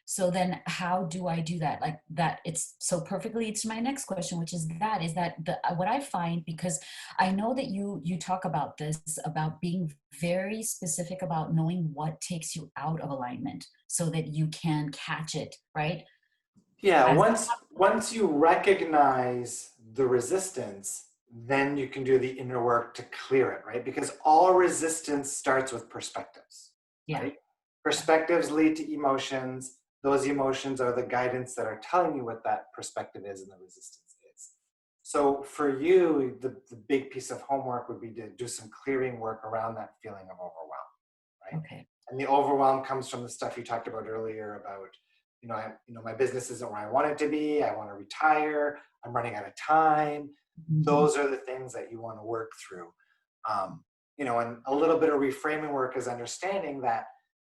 So then how do I do that? Like that, it's so perfectly to my next question, which is that the what I find, because I know that you talk about this, about being very specific about knowing what takes you out of alignment so that you can catch it, right? Yeah, As once you recognize the resistance, then you can do the inner work to clear it, right? Because all resistance starts with perspectives, yeah, right? yeah. Perspectives lead to emotions. Those emotions are the guidance that are telling you what that perspective is and the resistance is. So for you, the big piece of homework would be to do some clearing work around that feeling of overwhelm, right? Okay. And the overwhelm comes from the stuff you talked about earlier about, my business isn't where I want it to be. I want to retire. I'm running out of time. Mhm. Those are the things that you want to work through. And a little bit of reframing work is understanding that,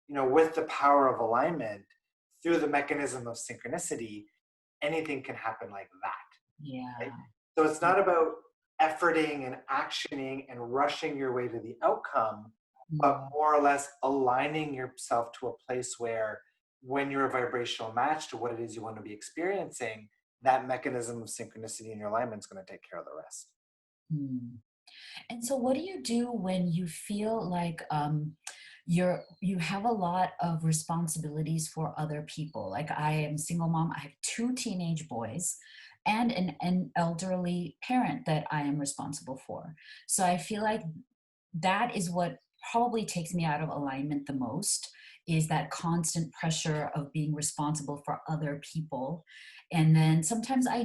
with the power of alignment through the mechanism of synchronicity, anything can happen like that, right? Yeah. So it's Yeah. not about efforting and actioning and rushing your way to the outcome, but Mm. more or less aligning yourself to a place where when you're a vibrational match to what it is you want to be experiencing, that mechanism of synchronicity in your alignment is going to take care of the rest. Mm. And so what do you do when you feel like you have a lot of responsibilities for other people? Like I am a single mom, I have two teenage boys and an elderly parent that I am responsible for. So I feel like that is what probably takes me out of alignment the most, is that constant pressure of being responsible for other people. And then sometimes I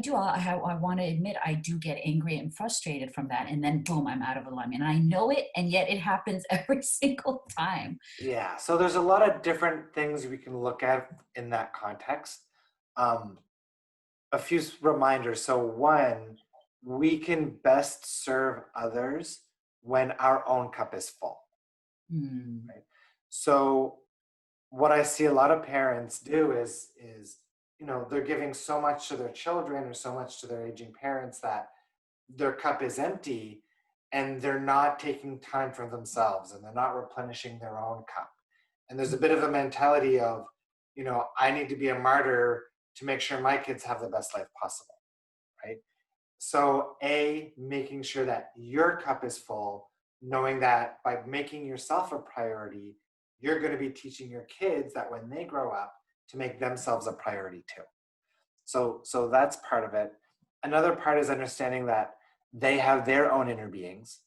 want to admit I do get angry and frustrated from that, and then boom, I'm out of alignment, and I know it, and yet it happens every single time. Yeah, so there's a lot of different things we can look at in that context. Um, a few reminders. So, one, we can best serve others when our own cup is full, Hmm. right? So, what I see a lot of parents do is they're giving so much to their children or so much to their aging parents that their cup is empty, and they're not taking time for themselves and they're not replenishing their own cup. And there's a bit of a mentality of, I need to be a martyr to make sure my kids have the best life possible, right? So, making sure that your cup is full, knowing that by making yourself a priority, you're going to be teaching your kids that when they grow up to make themselves a priority too. So that's part of it. Another part is understanding that they have their own inner beings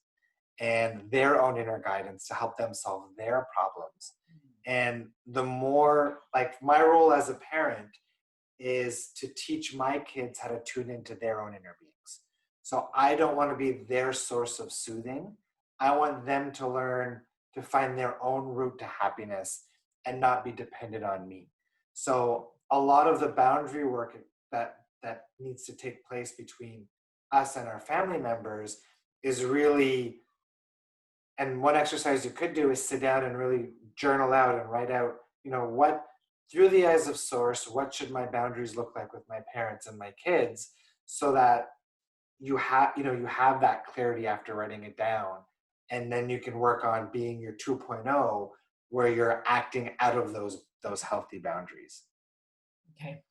and their own inner guidance to help them solve their problems. And the more, like, my role as a parent is to teach my kids how to tune into their own inner beings. So I don't want to be their source of soothing. I want them to learn to find their own route to happiness and not be dependent on me. So a lot of the boundary work that needs to take place between us and our family members is really, and one exercise you could do is sit down and really journal out and write out, what, through the eyes of source, what should my boundaries look like with my parents and my kids, so that you have that clarity after writing it down, and then you can work on being your 2.0, where you're acting out of those healthy boundaries. Okay.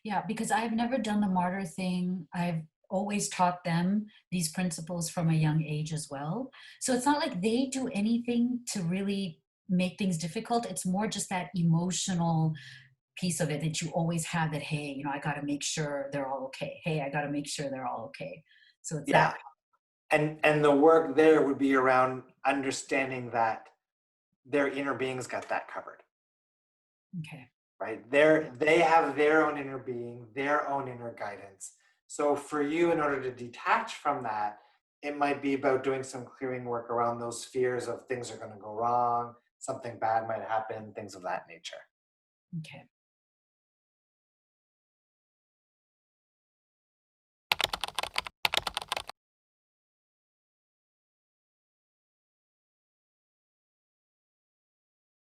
Yeah, because I've never done the martyr thing. I've always taught them these principles from a young age as well. So it's not like they do anything to really make things difficult. It's more just that emotional piece of it that you always have, that, hey, I got to make sure they're all okay. Hey, I got to make sure they're all okay. So it's Yeah, that. and the work there would be around understanding that their inner beings got that covered, Okay. right? Yeah. They have their own inner being, their own inner guidance. So for you, in order to detach from that, it might be about doing some clearing work around those fears of things are going to go wrong, something bad might happen, things of that nature. Okay.